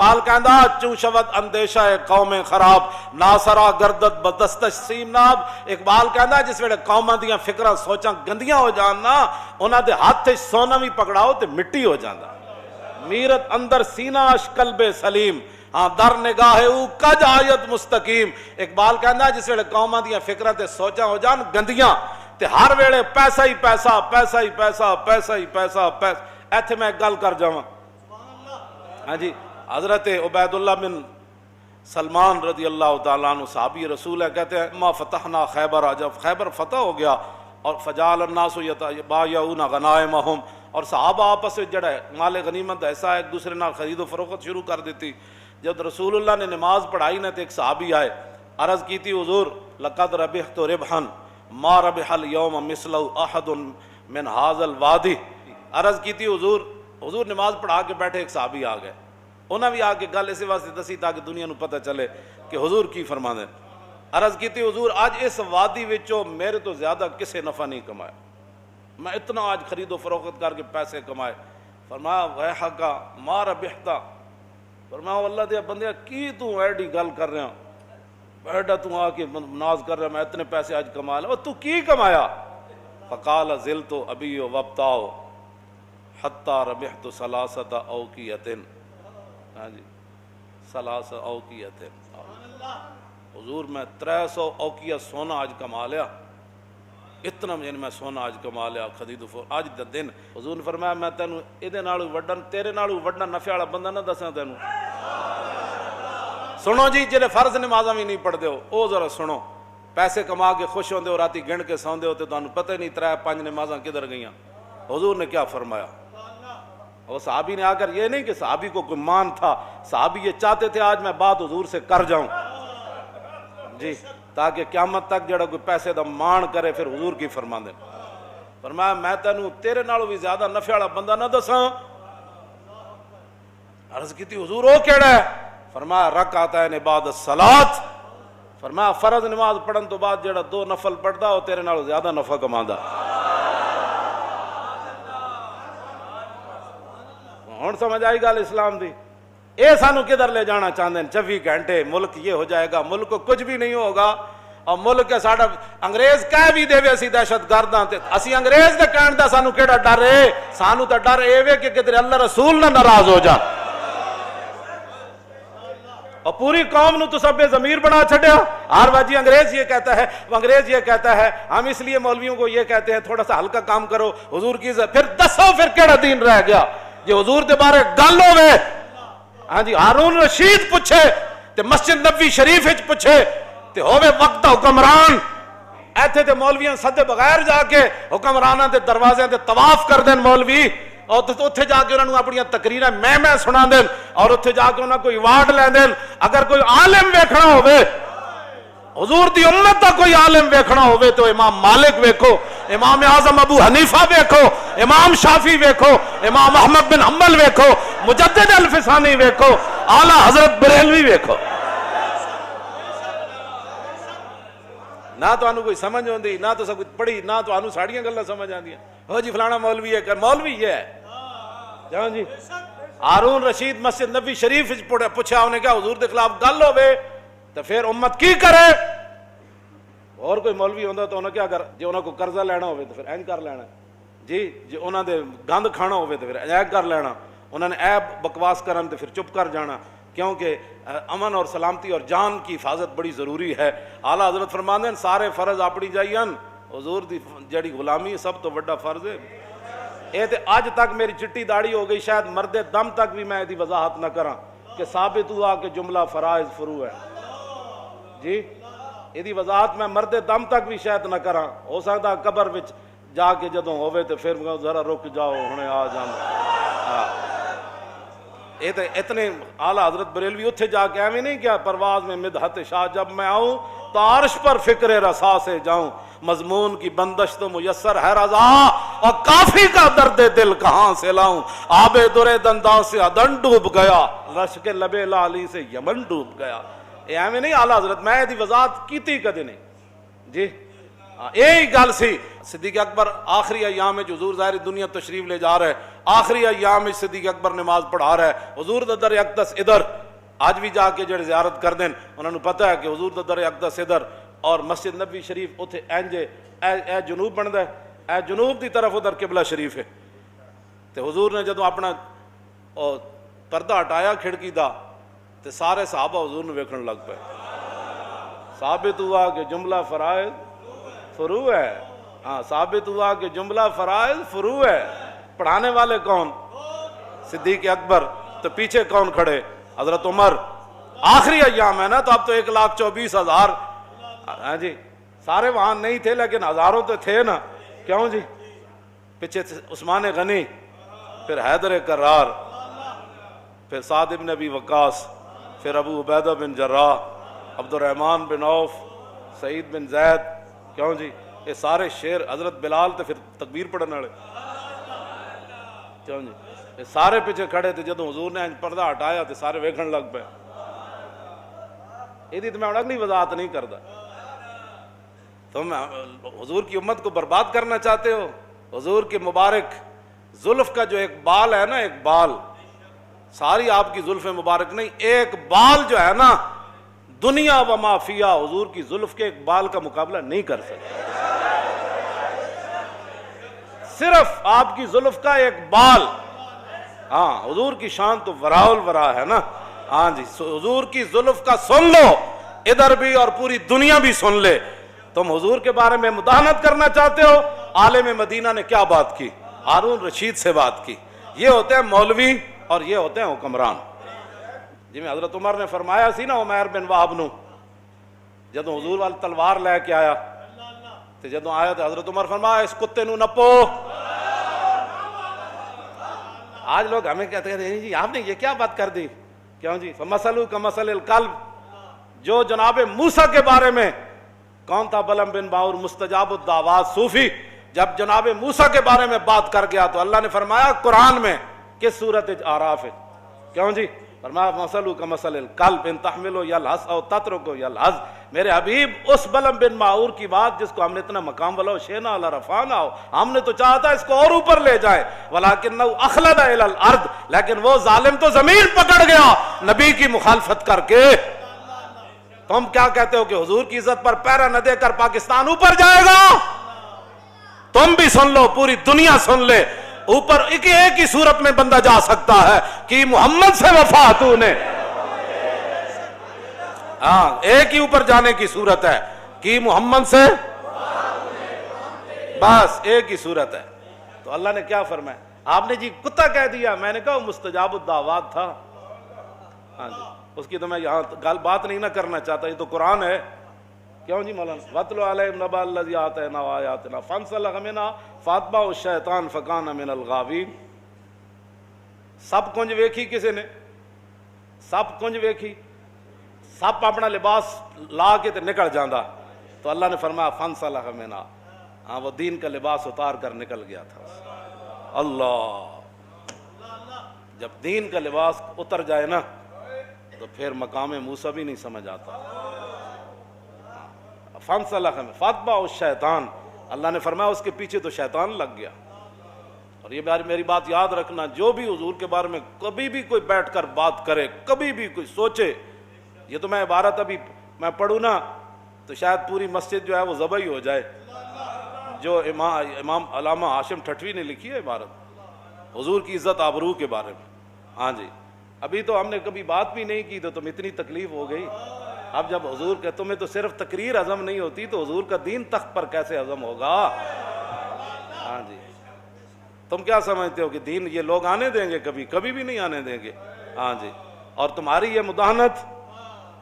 اقبال کہندا چوں شود اندیشہ قوم خراب ناسرا گردت بدستش سیم ناب. اقبال کہندا جس ویلے قوماں دیاں فکراں سوچاں گندیاں ہو جان نا انہاں دے ہاتھ وچ سونا بھی پکڑاؤ تے مٹی ہو جاندا. میرت اندر سینہ اش قلب سلیم ہاں در نگاہ او کج آیت مستقیم. اقبال کہندا جس ویلے قوماں دیاں فکراں تے سوچاں ہو جان گندیاں تے ہر ویلے پیسہ ہی پیسہ پیسہ ہی پیسہ پیسہ ہی پیسہ پیسہ. ایتھے میں ایک گل کر جاواں. ہاں جی حضرت عبید اللہ بن سلمان رضی اللہ تعالیٰ عنہ صحابی رسول ہے، کہتے ہیں ما فتحنا خیبر، جب خیبر فتح ہو گیا اور فجعل الناس یتبایعون غنائمہم، اور صحابہ آپس میں جڑا مال غنیمت ایسا ایک دوسرے نال خرید و فروخت شروع کر دیتی. جب رسول اللہ نے نماز پڑھائی نا تو ایک صحابی آئے، عرض کی تھی حضور لقد ربحت ربحا ما ربح اليوم مثلہ احد من هذا الوادی. عرض کی تھی حضور نماز پڑھا کے بیٹھے ایک صحابی آ گئے، انہاں بھی آ کے گل اسی واسطے دسی تاکہ دنیا نو پتہ چلے کہ حضور کی فرما دیں. عرض کی تھی حضور آج اس وادی وچوں میرے تو زیادہ کسے نفع نہیں کمایا، میں اتنا آج خرید و فروخت کر کے پیسے کمائے. فرمایا ویحک ما ربحتا، فرمایا اللہ دے بندیا کی تو ایڈی گل کر رہا ایڈا تو آ کے ناز کر رہا میں اتنے پیسے آج کما لیا، تو کی کمایا؟ فقال زلت ابی وابتاؤ حتی ربحت ثلاثۃ اوقیۃ. ہاں جی ثلاث اوقیۃ، حضور میں 300 اوقیہ سونا آج کما لیا، اتنا یعنی میں سونا آج کما لیا خرید و فروخت آج دا دن. حضور نے فرمایا میں تینوں ایدے نالوں وڈن تیرے نالوں وڈنا نفع والا بندہ نہ دساں تینوں. سنو جی جڑے فرض نمازاں بھی نہیں پڑھتے ہو او ذرا سنو، پیسے کما کے خوش ہوندے ہو راتی گن کے سوندے ہو تے تانوں پتہ نہیں 3-5 نمازاں کدھر گئیاں. حضور نے کیا فرمایا؟ اور صحابی نے آ کر یہ نہیں کہ صحابی کو کوئی مان تھا، صحابی یہ چاہتے تھے آج میں بات حضور سے کر جاؤں جی تاکہ قیامت تک جڑا کوئی پیسے دا مان کرے پھر حضور کی فرما دیں. فرمایا میں تینوں تیرے نالوں بھی زیادہ نفع والا بندہ نہ دساں. عرض کی تھی حضور وہ کیڑا ہے؟ فرمایا رکعتین بعد الصلاۃ. فرمایا فرض نماز پڑھن تو بعد جڑا 2 نفل پڑھدا وہ تیرے نالوں زیادہ نفع کماندا. ہن سمجھ آئی گل اسلام دی؟ اے سانو کدھر لے جانا چاہتے ہیں 24 گھنٹے ملک یہ ہو جائے گا، ملک کو کچھ بھی نہیں ہوگا. اور ملک کے ساڈا انگریز کہہ بھی دے اسی دہشت گرداں تے اسی انگریز دے کہن دا سانو کیڑا ڈر ہے؟ سانو تے ڈر اے وے کہ کدھر اللہ رسول نہ ناراض ہو جا. اور پوری قوم نو تو سب بے ضمیر بنا چھڈیا. ہر واجی انگریز یہ کہتا ہے، وہ انگریز یہ کہتا ہے، ہم اس لیے مولویوں کو یہ کہتے ہیں تھوڑا سا ہلکا کام کرو حضور کی عزت. پھر دسو پھر کیڑا دین رہ گیا جی حضور دے بارے گل ہوے؟ ہاں جی ہارون رشید پوچھے تے مسجد نبوی شریف وچ پوچھے تے ہوے وقت حکمران ایتھے تے مولویاں سدے بغیر جا کے حکمراناں دے دروازے تے طواف کر دین مولوی، اور اتھے جا کے انہاں نوں اپنی تقریراں میں سنا دین اور اتھے جا کے انہاں کوئی ایوارڈ لے دین. اگر کوئی عالم ویکھنا ہوے حضور دی امت دا کوئی عالم ویکھنا ہوے تو امام مالک ویکھو، امام اعظم ابو حنیفہ ویکھو، امام شافعی ویکھو، امام احمد بن حنبل ویکھو، مجدد الفسانی ویکھو، اعلیٰ حضرت بریلوی ویکھو. نہ تو انہوں کوئی سمجھ ہوندی، نہ تو سب کچھ پڑھی، نہ تو انہوں ساڑیاں گلیں سمجھ آندیاں. ہو جی فلانا مولوی ہے کر مولوی یہ ہے. جہاں جی ہارون رشید مسجد نبی شریف پوچھا انہیں کیا حضور دے خلاف گل ہوے تو پھر امت کی کرے؟ اور کوئی مولوی ہوندہ تو انہوں کیا کر جی انہوں کو قرضہ لینا ہوئے تو پھر اینج کر لینا جی انہوں دے گند کھانا ہوئے تو پھر اینج کر لینا. انہوں نے عیب بکواس کرن تو پھر چپ کر جانا، کیونکہ امن اور سلامتی اور جان کی حفاظت بڑی ضروری ہے. اعلیٰ حضرت فرماندے ہیں سارے فرض اپنی جائین حضور دی جڑی غلامی سب تو بڑا فرض ہے. اے تے آج تک میری چٹی داڑھی ہو گئی، شاید مرد دم تک بھی میں ایدی وضاحت نہ کراں کہ ثابت ہوا کہ جملہ فرائض فرو ہے جی. ایدی وضاحت میں مرد دم تک بھی شاید نہ کراں. ہو سکتا قبر وچ جا کے جدوں ہوئے تو پھر ذرا رک جاؤ ہنے آ جانا. اے تے اتنے اعلیٰ حضرت بریلوی اتھے جا کے ایویں نہیں کیا پرواز میں مدحت شاہ جب میں آؤں تو عرش پر فکر رسا سے جاؤں، مضمون کی بندش تو میسر ہے رضا اور کافی کا درد دل کہاں سے لاؤں. آب در دنداں سے عدن ڈوب گیا، رش کے لب لالی سے یمن ڈوب گیا. اے ایویں نہیں اعلیٰ حضرت میں ایدی وضاحت کیتی کدے نہیں جی. یہی گل سی صدیق اکبر آخری ایام میں حضور ظاہری دنیا تشریف لے جا رہے آخری ایام صدیق اکبر نماز پڑھا رہا ہے، حضور دا در اقدس ادھر، آج بھی جا کے جڑے زیارت کر دیں انہوں نے پتہ ہے کہ حضور دا در اقدس ادھر اور مسجد نبی شریف اتھے اینجے اے جنوب بندا ہے، اے جنوب دی طرف ادھر قبلہ شریف ہے۔ تے حضور نے جدوں اپنا پردہ ہٹایا کھڑکی دا تے سارے صحابہ حضور نے ویکھن لگ پے۔ ثابت ہوا کہ جملہ فرائض فروع ہے، ہاں ثابت ہوا کہ جملہ فرائض فروع ہے۔ پڑھانے والے کون؟ صدیق اکبر، تو پیچھے کون کھڑے؟ حضرت عمر۔ آخری ایام ہے نا، تو اب تو 1,24,000 ہاں جی سارے وہاں نہیں تھے لیکن ہزاروں تو تھے نا، کیوں جی؟ پیچھے عثمان غنی، پھر حیدر کرار، پھر سعد بن ابی وقاص، پھر ابو عبیدہ بن جراح، عبد الرحمن بن عوف، سعید بن زید، کیوں جی؟ یہ سارے شیر، حضرت بلال تو پھر تکبیر پڑھنے والے، کیوں جی؟ یہ سارے پیچھے کھڑے تھے، جدوں حضور نے پردہ ہٹایا تو سارے ویکھن لگ پے۔ یہ تو میں اگلی وضاحت نہیں کرتا۔ تم حضور کی امت کو برباد کرنا چاہتے ہو؟ حضور کے مبارک زلف کا جو ایک بال ہے نا، ایک بال، ساری آپ کی زلف مبارک نہیں، ایک بال جو ہے نا، دنیا و ما فیہا حضور کی زلف کے ایک بال کا مقابلہ نہیں کر سکتے۔ صرف آپ کی زلف کا ایک بال، ہاں حضور کی شان تو وراء الورا ہے نا، ہاں جی حضور کی زلف کا سن لو، ادھر بھی اور پوری دنیا بھی سن لے۔ تم حضور کے بارے میں مداحنت کرنا چاہتے ہو؟ عالم مدینہ نے کیا بات کی؟ ہارون رشید سے بات کی۔ یہ ہوتے ہیں مولوی اور یہ ہوتے ہیں حکمران۔ جی میں حضرت عمر نے فرمایا سی نا عمیر بن وہب نو، جدوں حضور والی تلوار لے کے آیا تو جدوں آیا تو حضرت عمر فرمایا اس کتے نو نپو۔ آج لوگ ہمیں کہتے ہیں جی آپ نے یہ کیا بات کر دی، کیوں جی؟ فمثلہ کمثل الکلب، جو جناب موسیٰ کے بارے میں کون تھا؟ بلم بن باور مستجاب الدعوات صوفی، جب جناب موسیٰ کے بارے میں بات کر گیا تو اللہ نے فرمایا قرآن میں کس سورت اعراف ہے، کیوں جی؟ فرمایا مثلہ کمثل الکلب ان تحمل یلہث او تترک یلہث۔ میرے حبیب اس بلم بن باور کی بات جس کو ہم نے اتنا مقام والا شینا علی رفعنا، ہم نے تو چاہا تھا اس کو اور اوپر لے جائے، ولکنہ اخلد الی الارض، لیکن وہ ظالم تو زمین پکڑ گیا نبی کی مخالفت کر کے۔ تم کیا کہتے ہو کہ حضور کی عزت پر پیرا نہ دے کر پاکستان اوپر جائے گا؟ تم بھی سن لو، پوری دنیا سن لے، اوپر ایک ہی صورت میں بندہ جا سکتا ہے کہ محمد سے وفا تو نے، ہاں ایک ہی اوپر جانے کی صورت ہے کہ محمد سے، بس ایک ہی صورت ہے۔ تو اللہ نے کیا فرمایا؟ آپ نے جی کتا کہہ دیا، میں نے کہا وہ مستجاب الدعوات تھا، ہاں جی اس کی تو میں یہاں گل بات نہیں نہ کرنا چاہتا، یہ تو قرآن ہے، کیوں جی مولانا؟ وَاتْلُ عَلَيْهِمْ نَبَأَ الَّذِي آتَيْنَاهُ آيَاتِنَا فَانسَلَخَ مِنْهَا فَأَتْبَعَهُ الشَّيْطَانُ فَكَانَ مِنَ الْغَاوِينَ۔ سب کنج ویکھی کسی نے؟ سب کنج ویکھی، سب اپنا لباس لا کے تے نکل جاندہ، تو اللہ نے فرمایا فَانسَلَخَ مِنْهَا، ہاں وہ دین کا لباس اتار کر نکل گیا تھا۔ اللہ، جب دین کا لباس اتر جائے نا تو پھر مقام موسیٰ بھی نہیں سمجھ آتا۔ فَانسَلَخَ فَأَتْبَعَهُ الشَّيْطَانُ، اللہ نے فرمایا اس کے پیچھے تو شیطان لگ گیا۔ اور یہ میری بات یاد رکھنا، جو بھی حضور کے بارے میں کبھی بھی کوئی بیٹھ کر بات کرے، کبھی بھی کوئی سوچے، یہ تو میں عبارت ابھی میں پڑھوں نا تو شاید پوری مسجد جو ہے وہ ذبح ہی ہو جائے، جو امام علامہ ہاشم ٹھٹوی نے لکھی ہے عبارت حضور کی عزت آبرو کے بارے میں، ہاں جی ابھی تو ہم نے کبھی بات بھی نہیں کی تو تم اتنی تکلیف ہو گئی۔ اب جب حضور کہ تمہیں تو صرف تقریر ہضم نہیں ہوتی تو حضور کا دین تخت پر کیسے ہضم ہوگا؟ ہاں جی تم کیا سمجھتے ہو کہ دین یہ لوگ آنے دیں گے؟ کبھی کبھی بھی نہیں آنے دیں گے، ہاں جی۔ اور تمہاری یہ مداحنت،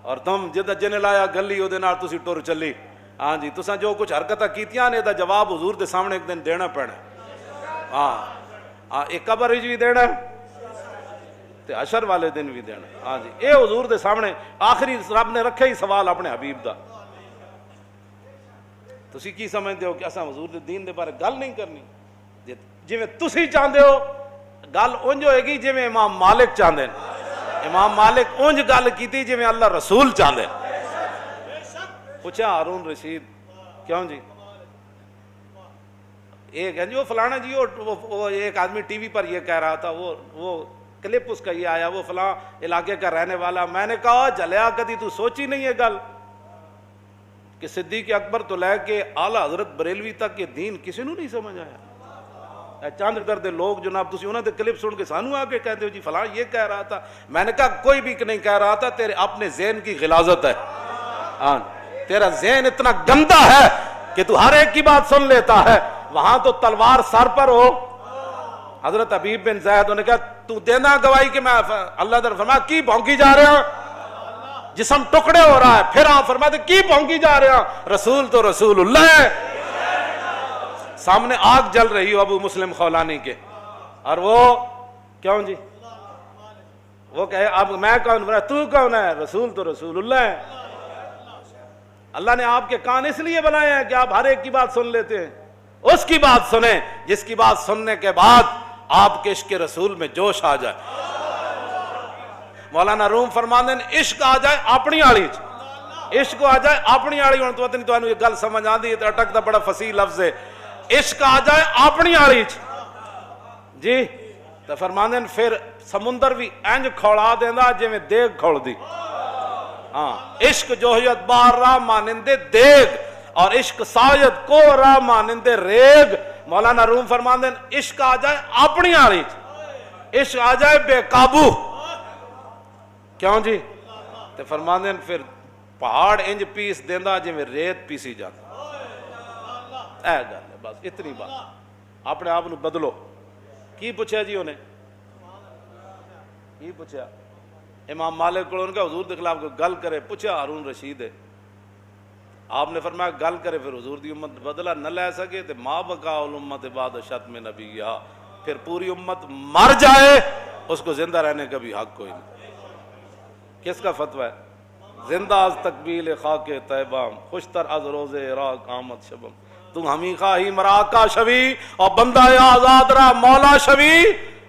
اور تم جن لایا گلی وہ تسی ٹر چلی، ہاں جی تساں جو کچھ حرکتیں کیتیاں نے دا جواب حضور دے سامنے ایک دن دینا پینا، ہاں ایک قبر وچ بھی دینا تے حشر والے دن بھی دینا، ہاں جی اے حضور دے سامنے آخری رب نے رکھے ہی سوال اپنے حبیب دا۔ تسی کی سمجھتے ہو کہ اساں حضور دے دین دے بارے گل نہیں کرنی؟ جویں تسی چاہندے ہو گل اونج ہوئے گی جویں امام مالک چاہندے ہیں، امام مالک اونج گل کیتی جویں اللہ رسول چاہندے ہیں۔ پوچھا ہارون رشید کیوں جی ایک ہے جی وہ فلانا جی وہ ایک آدمی ٹی وی پر یہ کہہ رہا تھا، وہ کلپ اس کا یہ آیا، وہ فلاں علاقے کا رہنے والا. میں نے کہا جلیا کدی تو سوچی نہیں ہے گل کہ صدیق اکبر تو لے کے اعلیٰ حضرت بریلوی تک یہ دین کسی نو نہیں سمجھ آیا. چند درد لوگ جناب تسی انہوں نے کلپ سن کے سانو آ کے کہتے ہو جی فلاں یہ کہہ رہا تھا. میں نے کہا کوئی بھی نہیں کہہ رہا تھا، تیرے اپنے ذہن کی غلاظت ہے. ہاں تیرا ذہن اتنا گندا ہے کہ تو ہر ایک کی بات سن لیتا ہے. وہاں تو تلوار سر پر ہو. حضرت حبیب بن زید نے کہا تو دینا گواہی کہ میں اللہ تعالیٰ فرمایا کی بھونکی جا رہے ہیں، جسم ٹکڑے ہو رہا ہے. پھر آپ فرماتے کی بھونکی جا رہے ہیں، رسول تو رسول اللہ ہے. سامنے آگ جل رہی ہو ابو مسلم خولانی کے، اور وہ کیوں جی وہ کہے اب میں کون، تو کون ہے، رسول تو رسول اللہ ہے. اللہ نے آپ کے کان اس لیے بنائے ہیں کہ آپ ہر ایک کی بات سن لیتے ہیں. اس کی بات سنیں جس کی بات سننے کے بعد آپ کے عشق رسول میں جوش آ جائے. مولانا روم فرماندے ہیں عشق آ جائے اپنی آڑی چ، عشق آ جائے اپنی آڑی. ہوں تو پتہ نہیں تو یہ گل سمجھ آندی ہے، اٹک دا بڑا فصیح لفظ ہے. عشق آ جائے اپنی آڑی چ جی تو فرماندے ہیں پھر سمندر بھی انج کھوڑا دیندا جویں دیگ کھوڑ دی. ہاں عشق جوہیت بار راہ مانندے دیگ، اور عشق ساید کو راہ مانندے ریگ. مولانا روم فرماندے ہیں عشق آ جائے اپنی آڑی چ، عشق آ جائے بے قابو. کیوں جی تے فرماندے ہیں پھر پہاڑ انج پیس دیندا جویں ریت پیسی جاتی. اے گل ہے بس اتنی بات. اپنے آپ نو بدلو. کی پوچھا جی انہیں کی پوچھا امام مالک کو ان کا حضور کے خلاف کوئی گل کرے، پوچھا ہارون رشید ہے. آپ نے فرمایا گل کرے پھر حضور دی امت بدلہ نہ لے سکے تو ما بقا الامت بعد شتم نبیھا، پھر پوری امت مر جائے اس کو زندہ رہنے کا بھی حق کوئی نہیں. کس کا فتویٰ ہے؟ زندہ از تقبیل خاک طیبہ، خوشتر از روز عراق آمد شبم. تم ہمیں خواہی مراکا شوی اور بندہ آزاد رہا مولا شوی.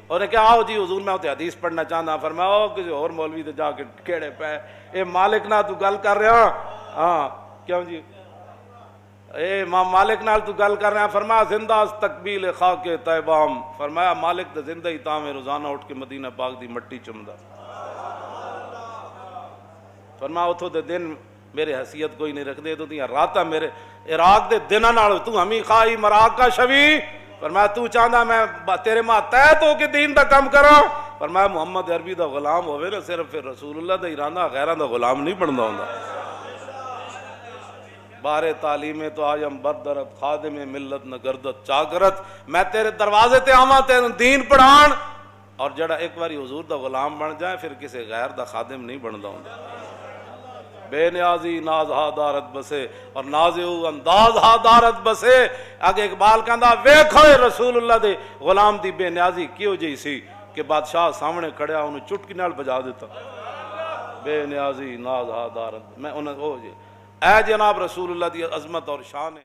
اور نے کہا آؤ جی حضور میں ہوتے حدیث پڑھنا چاہتا. فرمایا او کسی اور مولوی تے جا کے کیڑے پہ اے مالک نہ تو گل کر رہا. ہاں کیوں جی اے امام مالک نال تو گل کر رہا. فرمایا زندہ از تقبیل خاک طیبام. فرمایا مالک تے زندہ ہی تاں میں روزانہ اٹھ کے مدینہ پاک دی مٹی چمدا. فرمایا اتھو دے دن میرے حیثیت کوئی نہیں رکھ دے تو دیاں راتاں میرے عراق دے دناں نال تو ہمیں خواہی مراکا شوی. فرمایا تو چاہندا میں تیرے ماں تحت ہو کے دین دا کم کراں. فرمایا محمد عربی دا غلام ہوئے نا صرف پھر رسول اللہ دا ایرانہ غیرہ دا غلام نہیں بندا ہوندا. بارے تعلیم تو آیم بردرت خادم ملت نہ گردت چاکرت. میں تیرے دروازے تے آواں تے دین پڑھان، اور جڑا ایک باری حضور دا غلام بن جائے پھر کسی غیر دا خادم نہیں بندا ہوندا. بے نیازی ناز ہا دارت بسے اور نازیو انداز ہا دارت بسے. اگے اقبال کہندا ویکھو رسول اللہ دے غلام دی بے نیازی کیوں جئی سی کہ بادشاہ سامنے کھڑیا انہوں چٹکی نال بجا دیتا. بے نیازی ناز ہا دارت. میں انہوں جی اے جناب رسول اللہ دی عظمت اور شان ہے.